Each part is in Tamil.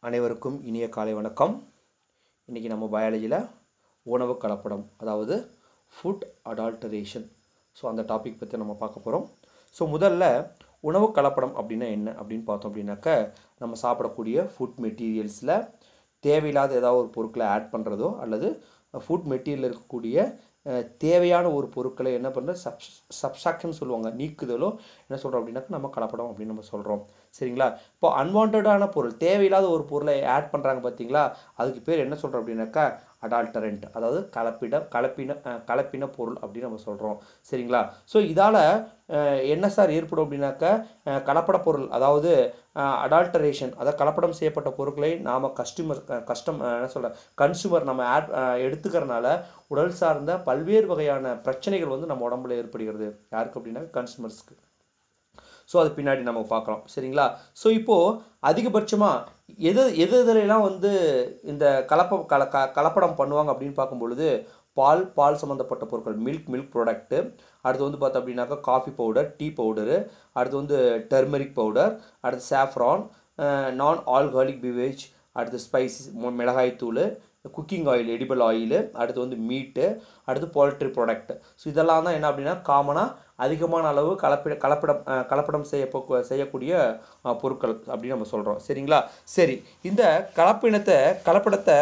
அனைவருக்கும் இனிய காலை வணக்கம். இன்றைக்கி நம்ம பயாலஜியில் உணவு கலப்படம், அதாவது ஃபுட் அடால்டரேஷன், அந்த டாபிக் பற்றி நம்ம பார்க்க போகிறோம். முதல்ல உணவு கலப்படம் அப்படின்னா என்ன அப்படின்னு பார்த்தோம் அப்படின்னாக்க, நம்ம சாப்பிடக்கூடிய ஃபுட் மெட்டீரியல்ஸில் தேவையில்லாத ஏதாவது ஒரு பொருட்களை ஆட் பண்ணுறதோ அல்லது ஃபுட் மெட்டீரியல் இருக்கக்கூடிய தேவையான ஒரு பொருட்களை என்ன பண்ணுறது சப்ஸ்ட்ராக்ஷன் சொல்லுவாங்க, நீக்குதலோ என்ன சொல்கிறோம் அப்படின்னாக்கா நம்ம கலப்படம் அப்படின்னு நம்ம சொல்கிறோம். சரிங்களா? இப்போ அன்வான்டான பொருள், தேவையில்லாத ஒரு பொருளை ஆட் பண்ணுறாங்க பார்த்தீங்களா, அதுக்கு பேர் என்ன சொல்கிறோம் அப்படின்னாக்கா அடால்டரண்ட், அதாவது கலப்பின பொருள் அப்படின்னு நம்ம சொல்கிறோம். சரிங்களா? இதால் என்ன சார் ஏற்படும் அப்படின்னாக்கா கலப்பட பொருள், அதாவது அடால்டரேஷன், அதாவது கலப்படம் செய்யப்பட்ட பொருட்களை நாம் கன்சூமர் நம்ம எடுத்துக்கிறனால உடல் சார்ந்த பல்வேறு வகையான பிரச்சனைகள் வந்து நம்ம உடம்புல ஏற்படுகிறது. யாருக்கு அப்படின்னா கன்சூமர்ஸ்க்கு. அது பின்னாடி நம்ம பார்க்கலாம். சரிங்களா? இப்போது அதிகபட்சமாக எதுலாம் வந்து இந்த கலப்படம் பண்ணுவாங்க அப்படின்னு பார்க்கும்பொழுது, பால் சம்மந்தப்பட்ட பொருட்கள், மில்க் ப்ராடக்ட்டு, அடுத்து வந்து பார்த்தோம் அப்படின்னாக்கா காஃபி பவுடர், டீ பவுடரு, அடுத்து வந்து டர்மரிக் பவுடர், அடுத்து சாஃப்ரான், நான் ஆல்கஹாலிக் பிவேஜ், அடுத்து ஸ்பைசஸ், மிளகாய்த்தூள், குக்கிங் ஆயில், எடிபிள் ஆயிலு, அடுத்து வந்து மீட்டு, அடுத்து போல்ட்ரி ப்ராடக்ட். இதெல்லாம் தான் என்ன அப்படின்னா காமனாக அதிகமான அளவு கலப்படம் செய்யக்கூடிய பொருட்கள் அப்படின்னு நம்ம சொல்கிறோம். சரிங்களா? சரி, இந்த கலப்படத்தை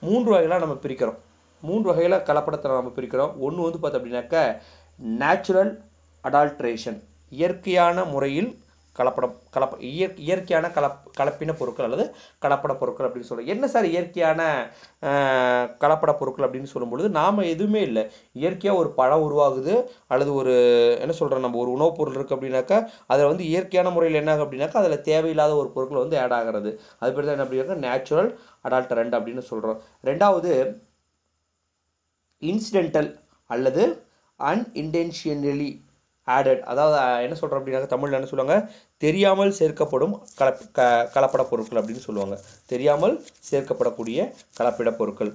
3 வகைகளாக நம்ம பிரிக்கிறோம். 3 வகையில் கலப்படத்தை நம்ம பிரிக்கிறோம். ஒன்று வந்து பார்த்தோம் அப்படின்னாக்கா நேச்சுரல் அடால்ட்ரேஷன், இயற்கையான முறையில் இயற்கையான கலப்பின பொருட்கள் அல்லது கலப்பட பொருட்கள் அப்படின்னு சொல்கிறோம். என்ன சார் இயற்கையான கலப்பட பொருட்கள் அப்படின்னு சொல்லும்பொழுது, நாம் எதுவுமே இல்லை, இயற்கையாக ஒரு பழம் உருவாகுது அல்லது ஒரு என்ன சொல்கிறோம், நம்ம ஒரு உணவுப் பொருள் இருக்குது அப்படின்னாக்கா அதில் வந்து இயற்கையான முறையில் என்ன ஆகும் அப்படின்னாக்கா அதில் தேவையில்லாத ஒரு பொருட்கள் வந்து ஆட் ஆகிறது. அது பேர் தான் என்ன அப்படின்னாக்கா நேச்சுரல் அடால்டரண்ட் அப்படின்னு சொல்கிறோம். ரெண்டாவது இன்சிடென்டல் அல்லது அன்இன்டென்ஷனலி ஆடட், அதாவது என்ன சொல்கிறோம் அப்படின்னாக்கா தமிழில் என்ன சொல்லுவாங்க, தெரியாமல் சேர்க்கப்படும் கலப்பட பொருட்கள் அப்படின்னு சொல்லுவாங்க. தெரியாமல் சேர்க்கப்படக்கூடிய கலப்பிட பொருட்கள்,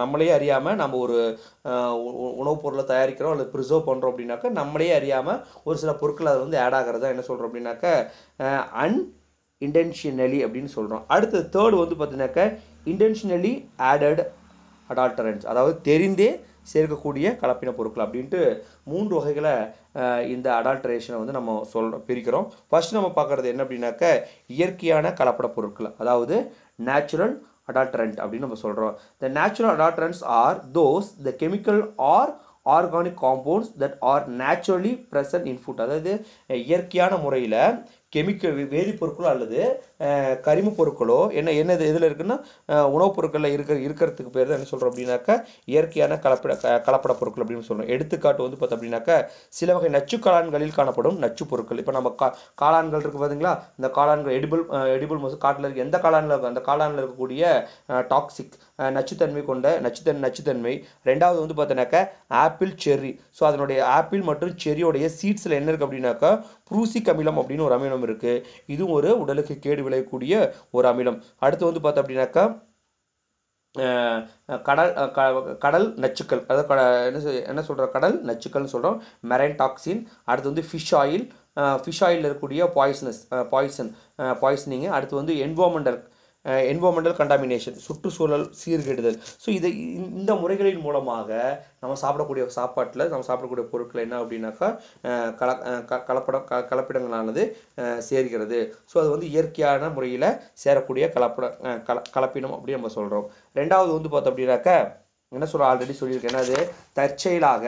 நம்மளே அறியாமல் நம்ம ஒரு உணவுப் பொருளை தயாரிக்கிறோம் அல்லது ப்ரிசர்வ் பண்ணுறோம் அப்படின்னாக்கா நம்மளே அறியாமல் ஒரு சில பொருட்கள் அதை வந்து ஆட் ஆகிறதா என்ன சொல்கிறோம் அப்படின்னாக்கா அன்இன்டென்ஷனலி அப்படின்னு சொல்கிறோம். அடுத்து தேர்டு வந்து பார்த்தீங்கன்னாக்கா இன்டென்ஷனலி ஆடட் அடால்டரண்ட்ஸ், அதாவது தெரிந்தே சேர்க்கக்கூடிய கலப்பின பொருட்கள் அப்படின்ட்டு 3 வகைகளை இந்த அடால்டரேஷனை வந்து நம்ம பிரிக்கிறோம். ஃபர்ஸ்ட் நம்ம பார்க்குறது என்ன அப்படின்னாக்க இயற்கையான கலப்பட பொருட்கள், அதாவது நேச்சுரல் அடால்டரண்ட் அப்படின்னு நம்ம சொல்கிறோம். The natural adulterants are those the chemical or organic compounds that are naturally present in food, அதாவது இயற்கையான முறையில் வேதிப்பொருட்களோ அல்லது கரிம பொருட்களோ என்னது இதில் இருக்குன்னா உணவுப் பொருட்களில் இருக்கிறதுக்கு பேர் தான் என்ன சொல்கிறோம் அப்படின்னாக்கா இயற்கையான கலப்பட பொருட்கள் அப்படின்னு சொல்கிறோம். எடுத்துக்காட்டு வந்து பார்த்தோம் அப்படின்னாக்கா சில வகை நச்சு காளான்களில் காணப்படும் நச்சு பொருட்கள். இப்போ நம்ம காளான்கள் இருக்குது பார்த்தீங்களா, இந்த காளான்கள் எடிபிள் மோஸ் காட்டில் இருக்க எந்த காளானில் இருக்கும், அந்த காளானில் இருக்கக்கூடிய டாக்ஸிக் நச்சுத்தன்மை கொண்ட நச்சுத்தன்மை. ரெண்டாவது வந்து பார்த்தோன்னாக்கா ஆப்பிள் செர்ரி, அதனுடைய ஆப்பிள் மற்றும் செர்ரியோடைய சீட்ஸில் என்ன இருக்குது அப்படின்னாக்கா ப்ரூசிக் அமிலம் அப்படின்னு ஒரு அமிலம் இருக்குது. இதுவும் ஒரு உடலுக்கு கேடு விளையக்கூடிய ஒரு அமிலம். அடுத்து வந்து பார்த்தோம் அப்படின்னாக்கா கடல் நச்சுக்கள், அதாவது என்ன சொல்கிறோம் கடல் நச்சுக்கள்னு சொல்கிறோம், மெரைன் டாக்ஸின். அடுத்து வந்து ஃபிஷ் ஆயில் இருக்கக்கூடிய பாய்சனிங்கு. அடுத்து வந்து என்வரான்மெண்டல் கண்டாமினேஷன், சுற்றுச்சூழல் சீர்கேடுதல். இந்த முறைகளின் மூலமாக நம்ம சாப்பிடக்கூடிய பொருட்கள் என்ன அப்படின்னாக்கா கலப்பிடங்களானது சேர்கிறது. அது வந்து இயற்கையான முறையில் சேரக்கூடிய கலப்பினம் அப்படின்னு நம்ம சொல்கிறோம். ரெண்டாவது வந்து பார்த்தோம் அப்படின்னாக்கா என்ன சொல்கிறோம், ஆல்ரெடி சொல்லியிருக்கேன், என்னது தற்செயலாக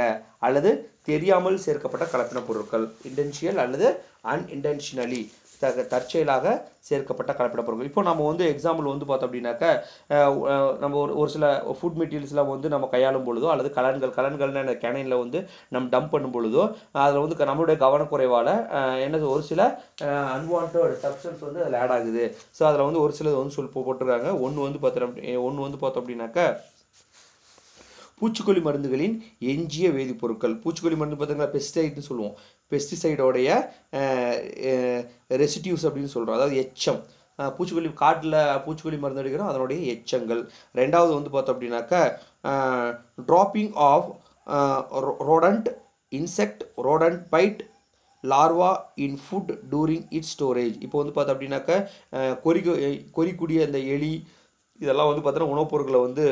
அல்லது தெரியாமல் சேர்க்கப்பட்ட கலப்பின பொருட்கள், இன்டென்ஷியல் அல்லது அன்இன்டென்ஷனலி தற்செயலாக சேர்க்கப்பட்ட கலப்பிட பொருட்கள். இப்போ நம்ம வந்து எக்ஸாம்பிள் வந்து பார்த்தோம் அப்படின்னாக்கா நம்ம ஒரு சில ஃபுட் மெட்டீரியல்ஸ்லாம் வந்து நம்ம கையாளும் பொழுதோ அல்லது கலன்கள்னு கேனைனில் வந்து நம்ம டம்ப் பண்ணும் பொழுதோ அதில் வந்து நம்மளுடைய கவனக்குறைவால் என்னது ஒரு சில அன்வான்ட் சப்ஸ்டன்ஸ் வந்து அதில் ஆட் ஆகுது. அதில் வந்து ஒரு சிலது வந்து போட்டிருக்காங்க. ஒன்று வந்து பார்த்தோம் அப்படின்னாக்கா பூச்சிக்கொல்லி மருந்துகளின் எஞ்சிய வேதிப்பொருட்கள். பூச்சிக்கொல்லி மருந்து பார்த்தீங்கன்னா பெஸ்டிசைட்னு சொல்லுவோம், பெஸ்டிசைடோடைய ரெசிடியூஸ் அப்படின்னு சொல்கிறோம், அதாவது எச்சம். பூச்சிக்கொல்லி மருந்து அடிக்கிறோம், அதனுடைய எச்சங்கள். ரெண்டாவது வந்து பார்த்தோம் அப்படின்னாக்கா dropping of rodent insect rodent bite larva in food during its storage. இப்போ வந்து பார்த்தோம் அப்படின்னாக்கா கொறிக்கூடிய அந்த எலி இதெல்லாம் வந்து பார்த்தோன்னா உணவுப் பொருட்களை வந்து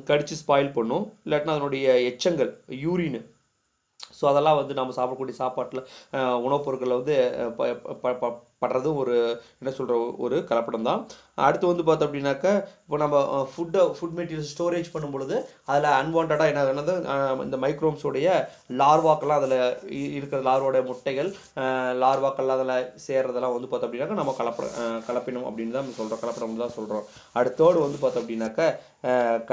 கடித்து ஸ்பாயில் பண்ணும். இல்லாட்டினா அதனுடைய எச்சங்கள் யூரின், ஸோ அதெல்லாம் வந்து நம்ம சாப்பிடக்கூடிய சாப்பாட்டில் உணவுப் பொருட்களில் வந்து படுறதும் ஒரு என்ன சொல்கிற ஒரு கலப்படம் தான். அடுத்து வந்து பார்த்தோம் அப்படின்னாக்கா இப்போ நம்ம ஃபுட் மெட்டீரியல் ஸ்டோரேஜ் பண்ணும் பொழுது அதில் அன்வான்டாக என்னது இந்த மைக்ரோம்ஸோடைய லார்வாக்கெல்லாம் அதில் இருக்கிற லார்வோட முட்டைகள் லார்வாக்கெல்லாம் அதில் சேர்றதெல்லாம் வந்து பார்த்தோம் அப்படின்னாக்கா நம்ம கலப்பினம் அப்படின்னு தான் சொல்கிறோம், கலப்படம் தான் சொல்கிறோம். அடுத்தோடு வந்து பார்த்தோம் அப்படின்னாக்கா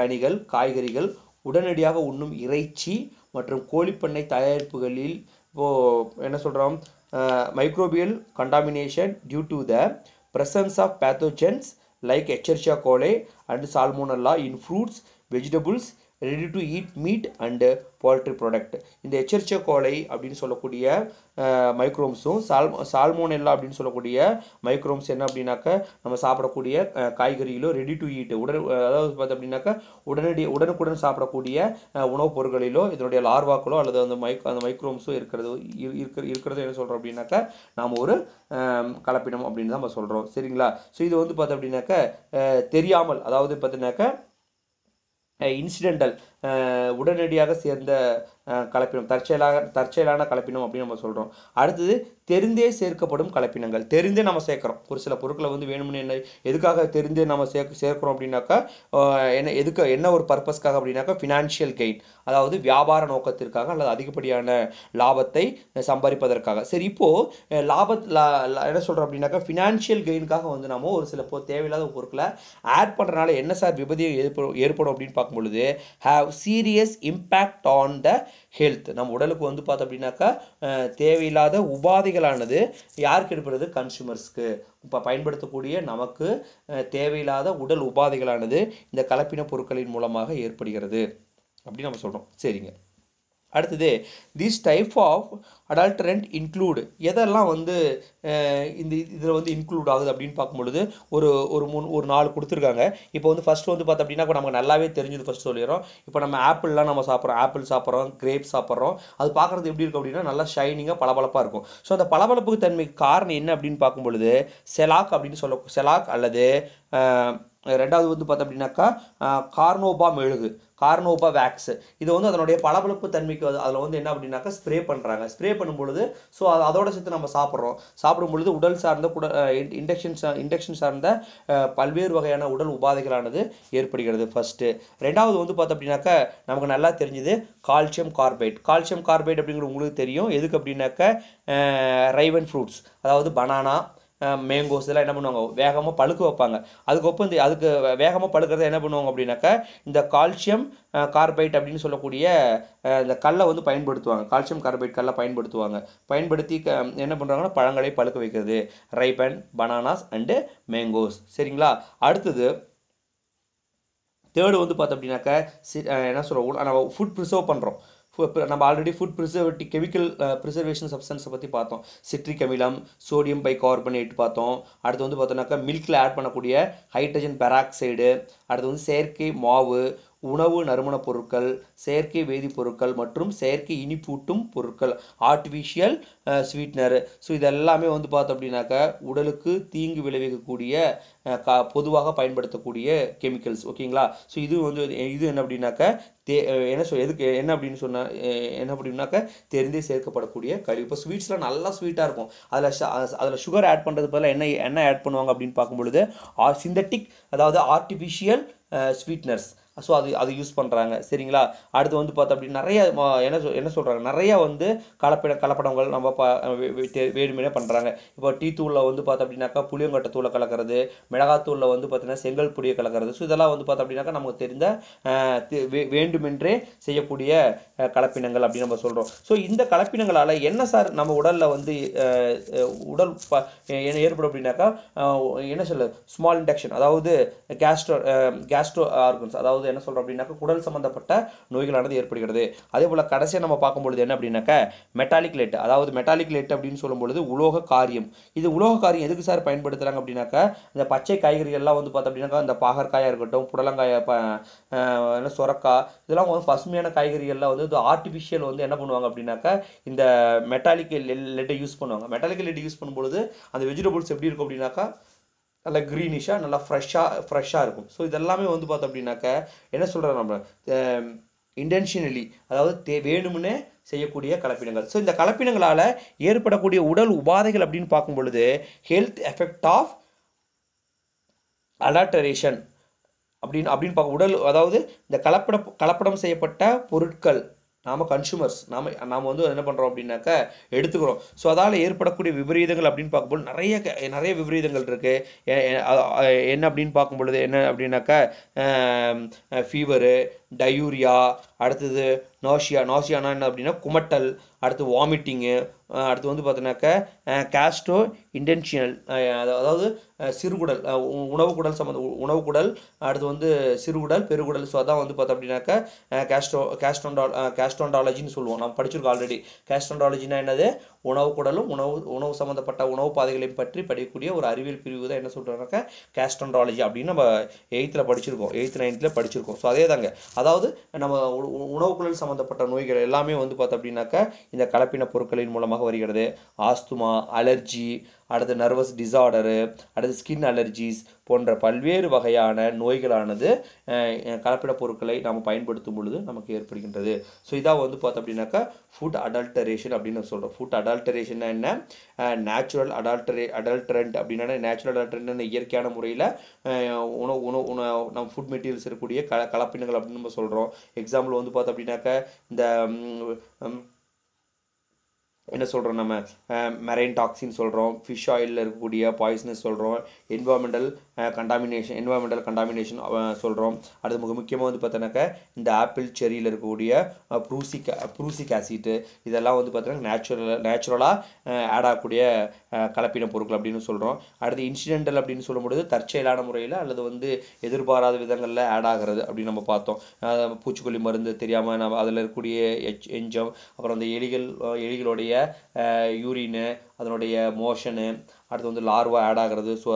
கனிகள், காய்கறிகள், உடனடியாக உண்ணும் இறைச்சி மற்றும் கோழிப்பண்ணை தயாரிப்புகளில் இப்போது என்ன சொல்கிறோம், microbial contamination due to the presence of pathogens like Escherichia coli and Salmonella in fruits, vegetables, ready to eat meat and poultry product. இந்த எச்சரிச்சா கோலை அப்படின்னு சொல்லக்கூடிய மைக்ரோம்ஸும் சால்மோனெல்லா அப்படின்னு சொல்லக்கூடிய மைக்ரோம்ஸ் என்ன அப்படின்னாக்கா நம்ம சாப்பிடக்கூடிய காய்கறிகளோ ரெடி டு ஈட் அதாவது பார்த்தோம் அப்படின்னாக்கா உடனுக்குடன் சாப்பிடக்கூடிய உணவுப் பொருட்களிலோ இதனுடைய லார்வாக்களோ அல்லது அந்த மைக்ரோம்ஸோ இருக்கிறது என்ன சொல்கிறோம் அப்படின்னாக்கா நாம் ஒரு கலப்பினம் அப்படின்னு தான் நம்ம சொல்கிறோம். சரிங்களா? ஸோ இது வந்து பார்த்தோம் அப்படின்னாக்கா தெரியாமல், அதாவது பார்த்தீங்கன்னாக்கா இன்சிடென்டல் உடனடியாக சேர்ந்த கலப்பினம், தற்செயலான கலப்பினம் அப்படின்னு நம்ம சொல்கிறோம். அடுத்தது தெரிந்தே சேர்க்கப்படும் கலப்பினங்கள். தெரிந்தே நம்ம சேர்க்குறோம் ஒரு சில பொருட்களை வந்து வேணும்னு எதுக்காக தெரிந்தே நம்ம சேர்க்குறோம் அப்படின்னாக்கா என்ன ஒரு பர்பஸ்க்காக அப்படின்னாக்கா ஃபினான்ஷியல் கெயின், அதாவது வியாபார நோக்கத்திற்காக அல்லது அதிகப்படியான லாபத்தை சம்பாதிப்பதற்காக. சரி, இப்போது என்ன சொல்கிறோம் அப்படின்னாக்கா ஃபினான்ஷியல் கெயினுக்காக வந்து நம்ம ஒரு சில தேவையில்லாத பொருட்களை ஆட் பண்ணுறதுனால என்ன சார் விபதியம் ஏற்படும் அப்படின்னு பார்க்கும் பொழுது have serious impact on the health. நம்ம உடலுக்கு வந்து பார்த்தோம் அப்படின்னாக்கா தேவையில்லாத உபாதைகளானது யாருக்கு ஏற்படுறது, கன்சூமர்ஸ்க்கு. இப்போ பயன்படுத்தக்கூடிய நமக்கு தேவையில்லாத உடல் உபாதைகளானது இந்த கலப்பின பொருட்களின் மூலமாக ஏற்படுகிறது அப்படின்னு நம்ம சொல்கிறோம். சரிங்க. அடுத்தது திஸ் டைப் ஆஃப் அடால்டரண்ட் இன்க்ளூடு எதெல்லாம் வந்து இதில் வந்து இன்க்ளூட் ஆகுது அப்படின்னு பார்க்கும்பொழுது ஒரு 4 கொடுத்துருக்காங்க. இப்போ வந்து ஃபஸ்ட்டு வந்து பார்த்தோம் அப்படின்னா நமக்கு நல்லாவே தெரிஞ்சது ஃபஸ்ட் சொல்லிடுறோம். இப்போ நம்ம ஆப்பிள்லாம் நம்ம சாப்பிட்றோம், ஆப்பிள் சாப்பிட்றோம், கிரேப் சாப்பிட்றோம். அது பார்க்குறது எப்படி இருக்கும் அப்படின்னா நல்லா ஷைனிங்காக பளபளப்பாக இருக்கும். ஸோ அந்த பளபளப்புக்கு தன்மைக்கு காரணம் என்ன அப்படின்னு பார்க்கும்பொழுது செலாக் அப்படின்னு செலாக் அல்லது ரெண்டாவது வந்து பார்த்தோம் அப்படின்னாக்கா கார்னோபா மெழுகு, கார்னோபா வேக்ஸ். இது வந்து அதனுடைய பளபளப்பு தன்மைக்கு அதில் வந்து என்ன அப்படின்னாக்கா ஸ்ப்ரே பண்ணுறாங்க. ஸ்ப்ரே பண்ணும்பொழுது ஸோ அதோட சேர்த்து நம்ம சாப்பிடும் பொழுது உடல் சார்ந்த இன்டெக்ஷன் சார்ந்த பல்வேறு வகையான உடல் உபாதைகளானது ஏற்படுகிறது ஃபஸ்ட்டு. ரெண்டாவது வந்து பார்த்தோம் அப்படின்னாக்கா நமக்கு நல்லா தெரிஞ்சது கால்சியம் கார்பைட். கால்சியம் கார்பைட் அப்படிங்கிறது உங்களுக்கு தெரியும். எதுக்கு அப்படின்னாக்கா ரைவன் ஃப்ரூட்ஸ், அதாவது பனானா, மேங்கோஸ் இதெல்லாம் என்ன பண்ணுவாங்க, வேகமாக பழுக்க வைப்பாங்க. அதுக்கு வேகமாக பழுக்கிறத என்ன பண்ணுவாங்க அப்படின்னாக்கா இந்த கால்சியம் கார்பைட் அப்படின்னு சொல்லக்கூடிய இந்த கல்லை வந்து பயன்படுத்துவாங்க. கால்சியம் கார்பைட் கல்லை பயன்படுத்தி என்ன பண்ணுறாங்கன்னா பழங்களை பழுக்க வைக்கிறது, ரைபன், பனானாஸ் அண்டு மேங்கோஸ். சரிங்களா? அடுத்தது தேர்டு வந்து பார்த்தோம் அப்படின்னாக்கா என்ன சொல்கிறோம், நம்ம ஃபுட் ப்ரிசர்வ் பண்ணுறோம். நம்ம ஆல்ரெடி ஃபுட் கெமிக்கல் ப்ரிசர்வேஷன் சப்ஸ்டன்ஸை பற்றி பார்த்தோம். சிட்ரிக் அமிலம், சோடியம் பைகார்பனேட் பார்த்தோம். அடுத்து வந்து பார்த்தோம்னாக்கா மில்கில் ஆட் பண்ணக்கூடிய ஹைட்ரஜன் பெராக்சைடு, அடுத்து வந்து செயற்கை மாவு, உணவு நறுமணப் பொருட்கள், செயற்கை வேதிப்பொருட்கள் மற்றும் செயற்கை இனிப்பூட்டும் பொருட்கள், ஆர்டிஃபிஷியல் ஸ்வீட்னர். ஸோ இதெல்லாமே வந்து பார்த்தோம் அப்படின்னாக்கா உடலுக்கு தீங்கு விளைவிக்கக்கூடிய பொதுவாக பயன்படுத்தக்கூடிய கெமிக்கல்ஸ். ஓகேங்களா? ஸோ இது என்ன அப்படின்னாக்கா என்ன அப்படின்னாக்கா தெரிந்தே சேர்க்கப்படக்கூடிய கழிவு. இப்போ ஸ்வீட்ஸ்லாம் நல்லா ஸ்வீட்டாக இருக்கும். அதில் சுகர் ஆட் பண்ணுறது பதிலாக என்ன ஆட் பண்ணுவாங்க அப்படின்னு பார்க்கும்பொழுது சிந்தட்டிக், அதாவது ஆர்டிஃபிஷியல் ஸ்வீட்னர்ஸ். ஸோ அது யூஸ் பண்ணுறாங்க. சரிங்களா? அடுத்து வந்து பார்த்தோம் அப்படின்னா நிறைய என்ன சொல்கிறாங்க, நிறையா வந்து கலப்படங்கள் நம்ம வேணுமே பண்ணுறாங்க. இப்போ டீ தூளில் வந்து பார்த்தோம் அப்படின்னாக்கா புளியங்கொட்டை தூளை கலக்கிறது, மிளகாத்தூளில் வந்து பார்த்தீங்கன்னா செங்கல் பொடியை கலக்கிறது. ஸோ இதெல்லாம் வந்து பார்த்தோம் அப்படின்னாக்கா நமக்கு தெரிந்த வேண்டுமென்றே செய்யக்கூடிய கலப்பினங்கள் அப்படின்னு நம்ம சொல்கிறோம். ஸோ இந்த கலப்பினங்களால் என்ன சார் நம்ம உடலில் வந்து உடல் ஏற்படும் அப்படின்னாக்கா என்ன சொல்ல ஸ்மால் இன்டெக்ஷன், அதாவது கேஸ்ட்ரோ ஆர்கன்ஸ், அதாவது அதாவது என்ன சொல்கிறோம் அப்படின்னாக்கா குடல் சம்மந்தப்பட்ட நோய்களானது ஏற்படுகிறது. அதே போல் கடைசியாக நம்ம பார்க்கும்பொழுது என்ன அப்படின்னாக்கா மெட்டாலிக் லெட், அதாவது மெட்டாலிக் லெட் அப்படின்னு சொல்லும்பொழுது உலோக காரியம். இது உலோக காரியம் எதுக்கு சார் பயன்படுத்துகிறாங்க அப்படின்னாக்கா இந்த பச்சை காய்கறிகள்லாம் வந்து பார்த்தோம் அப்படின்னாக்கா இந்த பாகற்காயாக இருக்கட்டும், புடலங்காய, சொரக்காய், இதெல்லாம் வந்து பசுமையான காய்கறிகள்லாம் வந்து ஆர்டிஃபிஷியல் வந்து என்ன பண்ணுவாங்க அப்படின்னாக்கா இந்த மெட்டாலிக் லெட்டை யூஸ் பண்ணுவாங்க. மெட்டாலிக் லெட் யூஸ் பண்ணும்பொழுது அந்த வெஜிடபிள்ஸ் எப்படி இருக்கும் அப்படின்னாக்கா நல்லா க்ரீனிஷாக நல்லா ஃப்ரெஷ்ஷாக இருக்கும். ஸோ இதெல்லாமே வந்து பார்த்தோம் அப்படின்னாக்கா என்ன சொல்கிறோம் நம்ம இன்டென்ஷனலி, அதாவது வேணும்னே செய்யக்கூடிய கலப்பினங்கள். ஸோ இந்த கலப்பினங்களால் ஏற்படக்கூடிய உடல் உபாதைகள் அப்படின்னு பார்க்கும் பொழுது ஹெல்த் எஃபெக்ட் ஆஃப் அடால்டரேஷன் அப்படின்னு பார்க்க உடல், அதாவது இந்த கலப்படம் செய்யப்பட்ட பொருட்கள் நாம் கன்சூமர்ஸ் நாம் வந்து என்ன பண்ணுறோம் அப்படின்னாக்கா எடுத்துக்கிறோம். ஸோ அதால் ஏற்படக்கூடிய விபரீதங்கள் அப்படின்னு பார்க்கும்போது நிறைய விபரீதங்கள் இருக்குது. என்ன அப்படின்னு பார்க்கும் பொழுது என்ன அப்படின்னாக்கா ஃபீவரு, டயூரியா, அடுத்தது நாசியானா என்ன அப்படின்னா குமட்டல், அடுத்து வாமிட்டிங்கு, அடுத்து வந்து பார்த்தீங்கன்னாக்கா கேஸ்ட்ரோ இன்டென்ஷனல், அதாவது சிறுகுடல், உணவுக்குடல், அடுத்து வந்து சிறுகுடல், பெருகுடல். ஸோ அதான் வந்து பார்த்தோம் அப்படின்னாக்கா கேஸ்ட்ரோண்டாலஜின்னு சொல்லுவோம். நம்ம படிச்சிருக்கோம் ஆல்ரெடி. கேஸ்ட்ரோண்டாலஜினா என்னது? உணவுக்குடலும் உணவு சம்மந்தப்பட்ட உணவு பாதைகளையும் பற்றி படிக்கக்கூடிய ஒரு அறிவியல் பிரிவு தான் என்ன சொல்கிறாங்கனாக்கா கேஸ்ட்ரோண்டாலஜி அப்படின்னு நம்ம 8th படிச்சிருக்கோம், 8th 9th படிச்சிருக்கோம். ஸோ அதே தாங்க, அதாவது நம்ம உணவுக்குழல் சம்மந்தப்பட்ட நோய்கள் எல்லாமே வந்து பார்த்தோம் அப்படின்னாக்கா இந்த கலப்பின பொருட்களின் மூலமாக வருகிறது. ஆஸ்துமா, அலர்ஜி, அடுத்து நர்வஸ் டிசார்டரு, அடுத்து ஸ்கின் அலர்ஜிஸ் போன்ற பல்வேறு வகையான நோய்களானது கலப்பின பொருட்களை நாம் பயன்படுத்தும் பொழுது நமக்கு ஏற்படுகின்றது. ஸோ இதாக வந்து பார்த்தோம் அப்படின்னாக்கா ஃபுட் அடல்டரேஷன் அப்படின்னு சொல்கிறோம். ஃபுட் அடல்டரேஷன் என்ன? நேச்சுரல் அடல்டரண்ட் அப்படின்னா நேச்சுரல் அடல்டரண்ட் இயற்கையான முறையில் நம்ம ஃபுட் மெட்டீரியல்ஸ் இருக்கக்கூடிய கலப்பினங்கள் அப்படின்னு நம்ம சொல்கிறோம். எக்ஸாம்பிள் வந்து பார்த்தோம் அப்படின்னாக்கா இந்த என்ன சொல்கிறோம், நம்ம மெரைன் டாக்ஸின் சொல்கிறோம், ஃபிஷ் ஆயிலில் இருக்கக்கூடிய பாய்சனஸ் சொல்கிறோம், என்வாயர்மெண்டல் கண்டாமினேஷன் சொல்கிறோம். அது முக்கியமாக வந்து பார்த்தோன்னாக்கா இந்த ஆப்பிள் செரியில் இருக்கக்கூடிய ப்ரூசிக் ஆசிட்டு, இதெல்லாம் வந்து பார்த்தோன்னா நேச்சுரலாக ஆட் ஆகக்கூடிய கலப்பின பொருட்கள் அப்படின்னு சொல்கிறோம். அடுத்து இன்சிடென்டல் அப்படின்னு சொல்லும்போது தற்செயலான முறையில் அல்லது வந்து எதிர்பாராத விதங்களில் ஆட் ஆகிறது அப்படின்னு நம்ம பார்த்தோம். பூச்சிக்கொல்லி மருந்து தெரியாமல் நம்ம அதில் இருக்கக்கூடிய எஞ்சம், அப்புறம் அந்த எலிகளுடைய யூரினு, அதனுடைய மோஷனு, அடுத்து வந்து லார்வா ஆட் ஆகிறது, ஸோ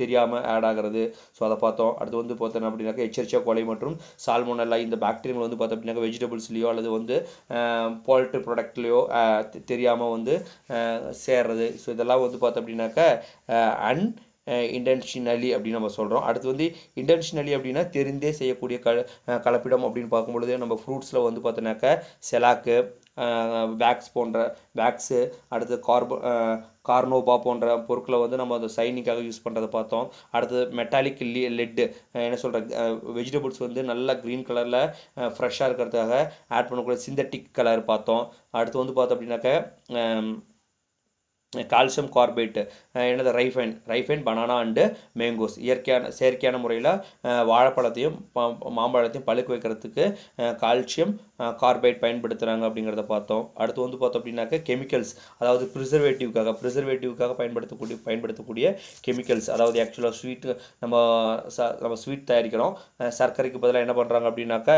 தெரியாமல் ஆட் ஆகிறது. ஸோ அதை பார்த்தோம். அடுத்து வந்து பார்த்தோம் அப்படின்னாக்கா எச்சரிச்சா கொலை மற்றும் சால்மோனெல்லா இந்த பாக்டீரியல் வந்து பார்த்தோம் அப்படின்னாக்கா வெஜிடபிள்ஸ்லையோ அல்லது வந்து போல்ட்ரி ப்ராடக்ட்லையோ தெரியாமல் வந்து சேர்றது. ஸோ இதெல்லாம் வந்து பார்த்தோம் அப்படின்னாக்கா இன்டென்ஷனலி அப்படின்னு நம்ம சொல்கிறோம். அடுத்து வந்து இன்டென்ஷனலி அப்படின்னா தெரிந்தே செய்யக்கூடிய கலப்பிடம் அப்படின்னு பார்க்கும்பொழுது நம்ம ஃப்ரூட்ஸில் வந்து பார்த்தோன்னாக்கா செலாக்கு, வேக்ஸு, அடுத்து கார்னோபா போன்ற பொருட்களை வந்து நம்ம அந்த சைனிங்காக யூஸ் பண்ணுறதை பார்த்தோம். அடுத்து மெட்டாலிக் லெட்டு என்ன சொல்கிற வெஜிடபிள்ஸ் வந்து நல்லா க்ரீன் கலரில் ஃப்ரெஷ்ஷாக இருக்கிறதுக்காக ஆட் பண்ணக்கூடிய சிந்தட்டிக் கலர் பார்த்தோம். அடுத்து வந்து பார்த்தோம் அப்படின்னாக்கா கால்சியம் கார்பேட்டு என்னது ரைஃபைன் பனானா அண்டு மேங்கோஸ் செயற்கையான முறையில் வாழைப்பழத்தையும் மாம்பழத்தையும் பழுக்க வைக்கிறதுக்கு கால்சியம் கார்பைட் பயன்படுத்துகிறாங்க அப்படிங்கிறத பார்த்தோம். அடுத்து வந்து பார்த்தோம் அப்படின்னாக்கா கெமிக்கல்ஸ், அதாவது ப்ரிசர்வேட்டிவ்காக பயன்படுத்தக்கூடிய கெமிக்கல்ஸ், அதாவது ஆக்சுவலாக நம்ம ஸ்வீட் தயாரிக்கிறோம், சர்க்கரைக்கு பதிலாக என்ன பண்ணுறாங்க அப்படின்னாக்கா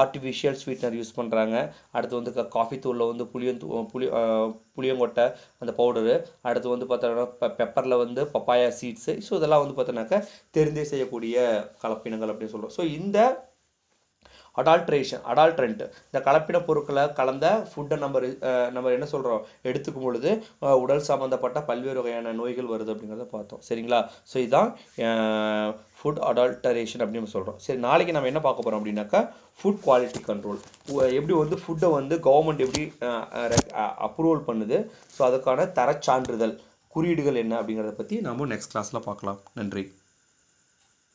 ஆர்டிஃபிஷியல் ஸ்வீட்னர் யூஸ் பண்ணுறாங்க. அடுத்து வந்து காஃபி தூளில் வந்து புளியங்கொட்டை அந்த பவுடரு, அடுத்து வந்து பார்த்தோன்னா பெப்பரில் வந்து பப்பாயா சீட்ஸு. ஸோ இதெல்லாம் வந்து பார்த்தோன்னாக்கா தெரிந்தே செய்யக்கூடிய கலப்பினங்கள் அப்படின்னு சொல்கிறோம். ஸோ இந்த அடால்ட்ரண்ட் இந்த கலப்பின பொருட்களை கலந்த ஃபுட்டை நம்ம என்ன சொல்கிறோம் எடுத்துக்கும் பொழுது உடல் சம்மந்தப்பட்ட பல்வேறு வகையான நோய்கள் வருது அப்படிங்கிறத பார்த்தோம். சரிங்களா? ஸோ இதுதான் ஃபுட் அடால்டரேஷன் அப்படின்னு சொல்கிறோம். சரி, நாளைக்கு நம்ம என்ன பார்க்க போகிறோம் அப்படின்னாக்கா ஃபுட் குவாலிட்டி கண்ட்ரோல், எப்படி வந்து ஃபுட்டை வந்து கவர்மெண்ட் எப்படி அப்ரூவல் பண்ணுது, ஸோ அதுக்கான தரச்சான்றிதழ் குறியீடுகள் என்ன அப்படிங்கிறத பற்றி நம்ம நெக்ஸ்ட் கிளாஸில் பார்க்கலாம். நன்றி.